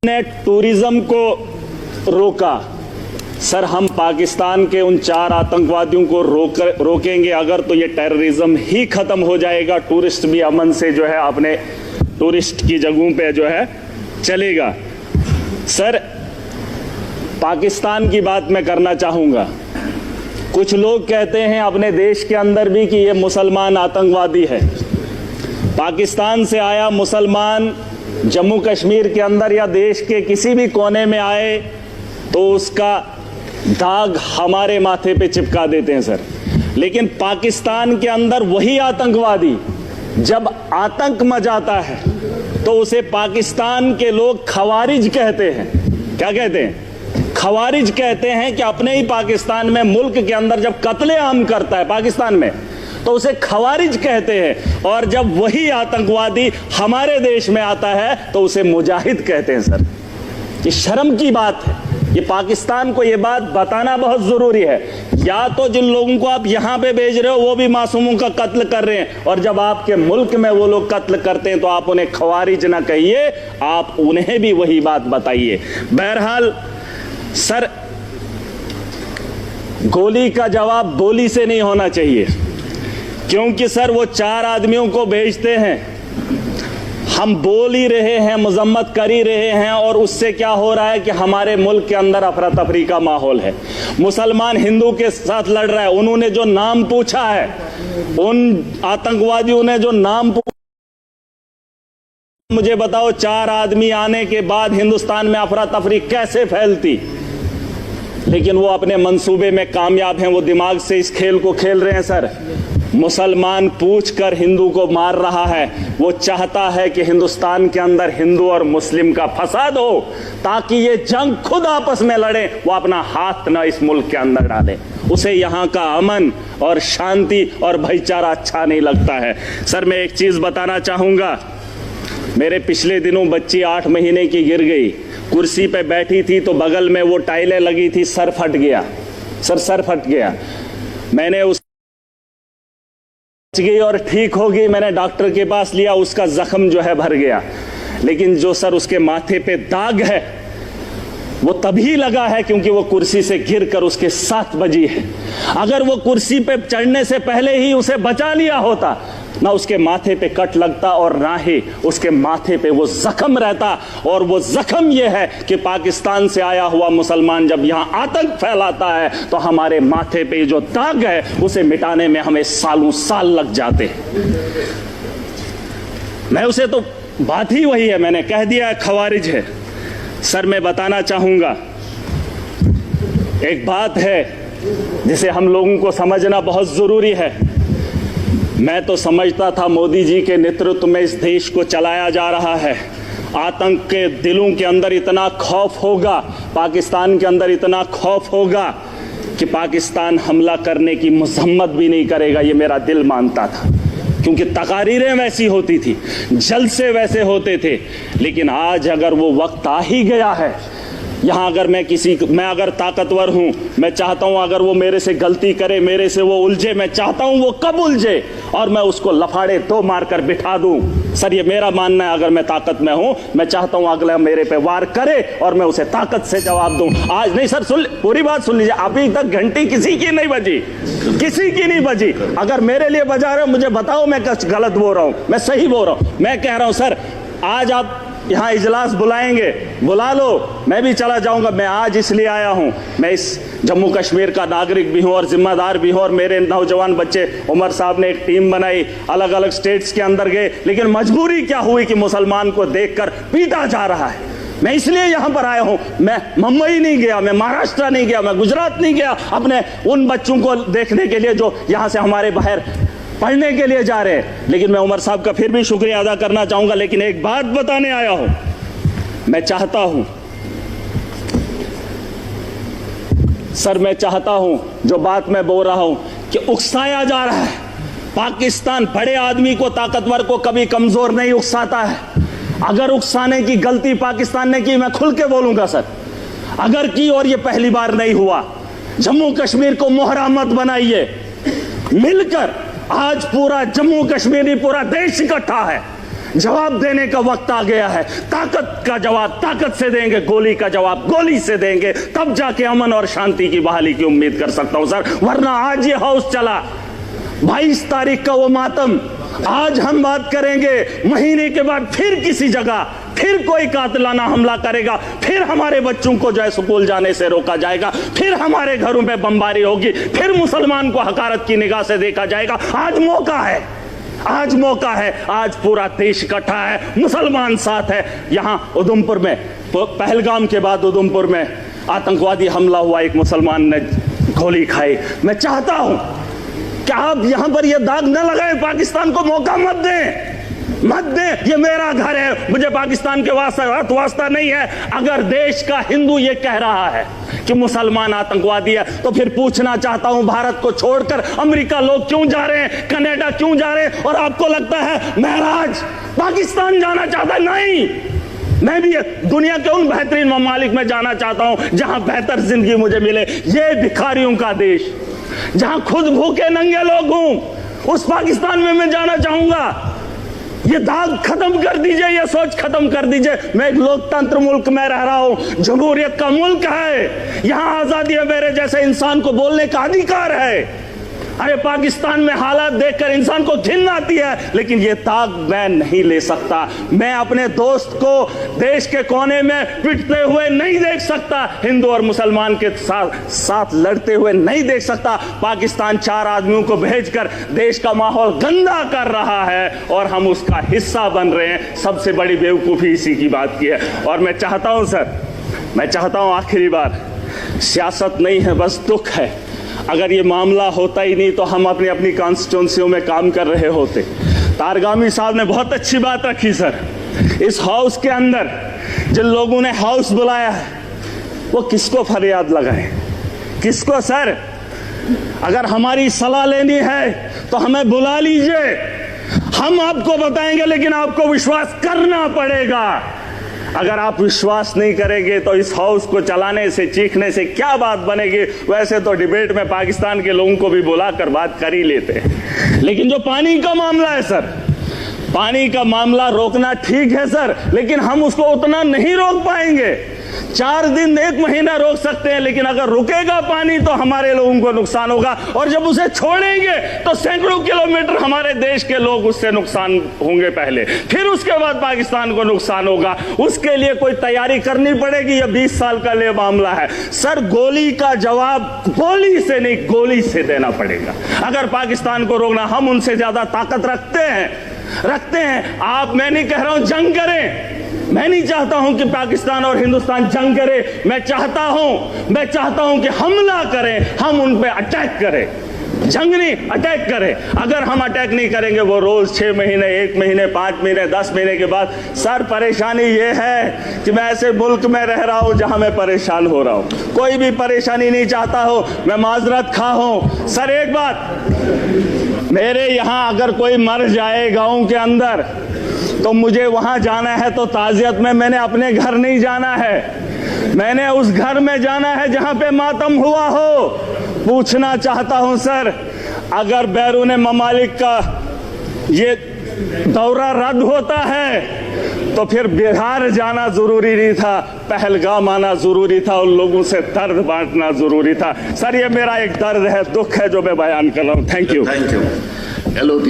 ने टूरिज्म को रोका। सर, हम पाकिस्तान के उन 4 आतंकवादियों को रोकेंगे अगर, तो ये टेररिज्म ही खत्म हो जाएगा। टूरिस्ट भी अमन से जो है अपने टूरिस्ट की जगहों पे जो है चलेगा। सर, पाकिस्तान की बात मैं करना चाहूँगा। कुछ लोग कहते हैं अपने देश के अंदर भी कि ये मुसलमान आतंकवादी है। पाकिस्तान से आया मुसलमान जम्मू कश्मीर के अंदर या देश के किसी भी कोने में आए तो उसका दाग हमारे माथे पे चिपका देते हैं सर। लेकिन पाकिस्तान के अंदर वही आतंकवादी जब आतंक मचाता है तो उसे पाकिस्तान के लोग खवारिज कहते हैं। क्या कहते हैं? खवारिज कहते हैं कि अपने ही पाकिस्तान में, मुल्क के अंदर जब कत्लेआम करता है पाकिस्तान में, तो उसे खवारिज कहते हैं। और जब वही आतंकवादी हमारे देश में आता है तो उसे मुजाहिद कहते हैं सर। ये शर्म की बात है। ये पाकिस्तान को ये बात बताना बहुत जरूरी है। या तो जिन लोगों को आप यहां पे भेज रहे हो वो भी मासूमों का कत्ल कर रहे हैं, और जब आपके मुल्क में वो लोग कत्ल करते हैं तो आप उन्हें खवारिज ना कहिए, आप उन्हें भी वही बात बताइए। बहरहाल सर, गोली का जवाब गोली से नहीं होना चाहिए, क्योंकि सर वो 4 आदमियों को भेजते हैं, हम बोल ही रहे हैं, मजम्मत कर ही रहे हैं, और उससे क्या हो रहा है कि हमारे मुल्क के अंदर अफरा तफरी का माहौल है। मुसलमान हिंदू के साथ लड़ रहा है। उन्होंने जो नाम पूछा है, उन आतंकवादियों ने जो नाम पूछा, मुझे बताओ 4 आदमी आने के बाद हिंदुस्तान में अफरा तफरी कैसे फैलती? लेकिन वो अपने मंसूबे में कामयाब हैं। वो दिमाग से इस खेल को खेल रहे हैं सर। मुसलमान पूछकर हिंदू को मार रहा है। वो चाहता है कि हिंदुस्तान के अंदर हिंदू और मुस्लिम का फसाद हो, ताकि ये जंग खुद आपस में लड़े। वो अपना हाथ ना इस मुल्क के अंदर डाले। उसे यहाँ का अमन और शांति और भाईचारा अच्छा नहीं लगता है। सर, मैं एक चीज बताना चाहूंगा। मेरे पिछले दिनों बच्ची 8 महीने की गिर गई, कुर्सी पे बैठी थी तो बगल में वो टाइलें लगी थी, सर फट गया। सर फट गया। मैंने उस गई और ठीक हो गई। मैंने डॉक्टर के पास लिया, उसका जख्म जो है भर गया। लेकिन जो सर उसके माथे पे दाग है वो तभी लगा है क्योंकि वो कुर्सी से गिरकर उसके 7 बजी है। अगर वो कुर्सी पे चढ़ने से पहले ही उसे बचा लिया होता, ना उसके माथे पे कट लगता और ना ही उसके माथे पे वो जख्म रहता। और वो जख्म ये है कि पाकिस्तान से आया हुआ मुसलमान जब यहां आतंक फैलाता है तो हमारे माथे पे जो दाग है उसे मिटाने में हमें सालों साल लग जाते हैं। मैं उसे तो बात ही वही है, मैंने कह दिया खवारिज है। सर, मैं बताना चाहूंगा, एक बात है जिसे हम लोगों को समझना बहुत जरूरी है। मैं तो समझता था मोदी जी के नेतृत्व में इस देश को चलाया जा रहा है। आतंक के दिलों के अंदर इतना खौफ होगा, पाकिस्तान के अंदर इतना खौफ होगा कि पाकिस्तान हमला करने की मजम्मत भी नहीं करेगा। ये मेरा दिल मानता था, क्योंकि तकारीरें वैसी होती थी, जलसे वैसे होते थे। लेकिन आज अगर वो वक्त आ ही गया है, यहाँ अगर मैं अगर ताकतवर हूँ, मैं चाहता हूँ अगर वो मेरे से गलती करे, मेरे से वो उलझे, मैं चाहता हूँ वो कब उलझे और मैं उसको लफाड़े 2 मारकर बिठा दूँ। सर, ये मेरा मानना है। अगर मैं ताकत में हूँ, मैं चाहता हूँ अगला मेरे पे वार करे और मैं उसे ताकत से जवाब दूँ। आज नहीं सर, सुन, पूरी बात सुन लीजिए। अभी तक घंटी किसी की नहीं बजी, किसी की नहीं बजी। अगर मेरे लिए बजा रहे हो मुझे बताओ मैं कुछ गलत बोल रहा हूँ, मैं सही बोल रहा हूँ। मैं कह रहा हूँ सर, आज आप यहाँ इजलास बुलाएंगे, बुला लो, मैं भी चला जाऊंगा। मैं आज इसलिए आया हूँ, मैं इस जम्मू कश्मीर का नागरिक भी हूँ और जिम्मेदार भी हूँ। और मेरे नौजवान बच्चे, उमर साहब ने एक टीम बनाई, अलग अलग स्टेट्स के अंदर गए। लेकिन मजबूरी क्या हुई कि मुसलमान को देखकर पीटा जा रहा है। मैं इसलिए यहाँ पर आया हूँ। मैं मुंबई नहीं गया, मैं महाराष्ट्र नहीं गया, मैं गुजरात नहीं गया अपने उन बच्चों को देखने के लिए जो यहाँ से हमारे बाहर पढ़ने के लिए जा रहे हैं। लेकिन मैं उमर साहब का फिर भी शुक्रिया अदा करना चाहूंगा। लेकिन एक बात बताने आया हूं, मैं चाहता हूं सर, मैं चाहता हूं जो बात मैं बोल रहा हूं कि उकसाया जा रहा है। पाकिस्तान बड़े आदमी को, ताकतवर को कभी कमजोर नहीं उकसाता है। अगर उकसाने की गलती पाकिस्तान ने की, मैं खुल के बोलूंगा सर, अगर की, और ये पहली बार नहीं हुआ। जम्मू कश्मीर को मोहरा मत बनाइए। मिलकर आज पूरा जम्मू कश्मीर, पूरा देश इकट्ठा है। जवाब देने का वक्त आ गया है। ताकत का जवाब ताकत से देंगे, गोली का जवाब गोली से देंगे, तब जाके अमन और शांति की बहाली की उम्मीद कर सकता हूं सर। वरना आज ये हाउस चला, 22 तारीख का वो मातम, आज हम बात करेंगे, महीने के बाद फिर किसी जगह फिर कोई कातिलाना हमला करेगा, फिर हमारे बच्चों को जो है स्कूल जाने से रोका जाएगा, फिर हमारे घरों में बमबारी होगी, फिर मुसलमान को हकारत की निगाह से देखा जाएगा। आज मौका है, आज मौका है, आज पूरा देश इकट्ठा है, मुसलमान साथ है। यहां उधमपुर में, पहलगाम के बाद उधमपुर में आतंकवादी हमला हुआ, एक मुसलमान ने गोली खाई। मैं चाहता हूं कि आप यहां पर यह दाग न लगाएं, पाकिस्तान को मौका मत दें, मत दें। ये मेरा घर है, मुझे पाकिस्तान के वास्ता नहीं है। अगर देश का हिंदू ये कह रहा है कि मुसलमान आतंकवादी है, तो फिर पूछना चाहता हूं, भारत को छोड़कर अमेरिका लोग क्यों जा रहे हैं, कनाडा क्यों जा रहे हैं, और आपको लगता है महराज पाकिस्तान जाना चाहता है? नहीं, मैं भी दुनिया के उन बेहतरीन ममालिक में जाना चाहता हूं जहां बेहतर जिंदगी मुझे मिले। ये भिखारियों का देश, जहां खुद भूखे नंगे लोग हूं, उस पाकिस्तान में मैं जाना चाहूंगा। ये दाग खत्म कर दीजिए, ये सोच खत्म कर दीजिए। मैं एक लोकतंत्र मुल्क में रह रहा हूं, जमहूरियत का मुल्क है, यहां आजादी है, मेरे जैसे इंसान को बोलने का अधिकार है। अरे पाकिस्तान में हालात देखकर इंसान को घिन आती है, लेकिन ये दाग मैं नहीं ले सकता। मैं अपने दोस्त को देश के कोने में पिटते हुए नहीं देख सकता, हिंदू और मुसलमान के साथ लड़ते हुए नहीं देख सकता। पाकिस्तान 4 आदमियों को भेजकर देश का माहौल गंदा कर रहा है और हम उसका हिस्सा बन रहे हैं। सबसे बड़ी बेवकूफ़ी इसी की बात की है। और मैं चाहता हूं सर, मैं चाहता हूं आखिरी बार, सियासत नहीं है, बस दुख है। अगर ये मामला होता ही नहीं तो हम अपनी अपनी कॉन्स्टिट्यूंसियों में काम कर रहे होते। तारगामी साहब ने बहुत अच्छी बात रखी सर। इस हाउस के अंदर जिन लोगों ने हाउस बुलाया है, वो किसको फरियाद लगाए, किसको सर? अगर हमारी सलाह लेनी है तो हमें बुला लीजिए, हम आपको बताएंगे, लेकिन आपको विश्वास करना पड़ेगा। अगर आप विश्वास नहीं करेंगे तो इस हाउस को चलाने से, चीखने से क्या बात बनेगी? वैसे तो डिबेट में पाकिस्तान के लोगों को भी बुलाकर बात कर ही लेते हैं, लेकिन जो पानी का मामला है सर, पानी का मामला रोकना ठीक है सर, लेकिन हम उसको उतना नहीं रोक पाएंगे। 4 दिन 1 महीना रोक सकते हैं, लेकिन अगर रुकेगा पानी तो हमारे लोगों को नुकसान होगा, और जब उसे छोड़ेंगे तो सैकड़ों किलोमीटर हमारे देश के लोग उससे नुकसान होंगे पहले, फिर उसके बाद पाकिस्तान को नुकसान होगा। उसके लिए कोई तैयारी करनी पड़ेगी। यह 20 साल का लिए मामला है सर। गोली का जवाब गोली से नहीं, गोली से देना पड़ेगा। अगर पाकिस्तान को रोकना, हम उनसे ज्यादा ताकत रखते हैं। आप, मैं नहीं कह रहा हूं जंग करें, मैं नहीं चाहता हूं कि पाकिस्तान और हिंदुस्तान जंग करे। मैं चाहता हूं कि हमला करें, हम उन पे अटैक करें, जंग नहीं, अटैक करें। अगर हम अटैक नहीं करेंगे, वो रोज 6 महीने, 1 महीने, 5 महीने, 10 महीने के बाद, सर परेशानी ये है कि मैं ऐसे मुल्क में रह रहा हूं जहां मैं परेशान हो रहा हूं। कोई भी परेशानी नहीं चाहता हो, मैं माजरत खा हूं। सर एक बात, मेरे यहां अगर कोई मर जाए गांव के अंदर, तो मुझे वहां जाना है तो ताजियत में मैंने अपने घर नहीं जाना है, मैंने उस घर में जाना है जहां पे मातम हुआ हो। पूछना चाहता हूं सर, अगर बैरून ममालिक का ये दौरा रद्द होता है तो फिर बिहार जाना जरूरी नहीं था, पहलगाम आना जरूरी था, उन लोगों से दर्द बांटना जरूरी था। सर ये मेरा एक दर्द है, दुख है जो मैं बयान कर रहा हूं। Thank you. LOP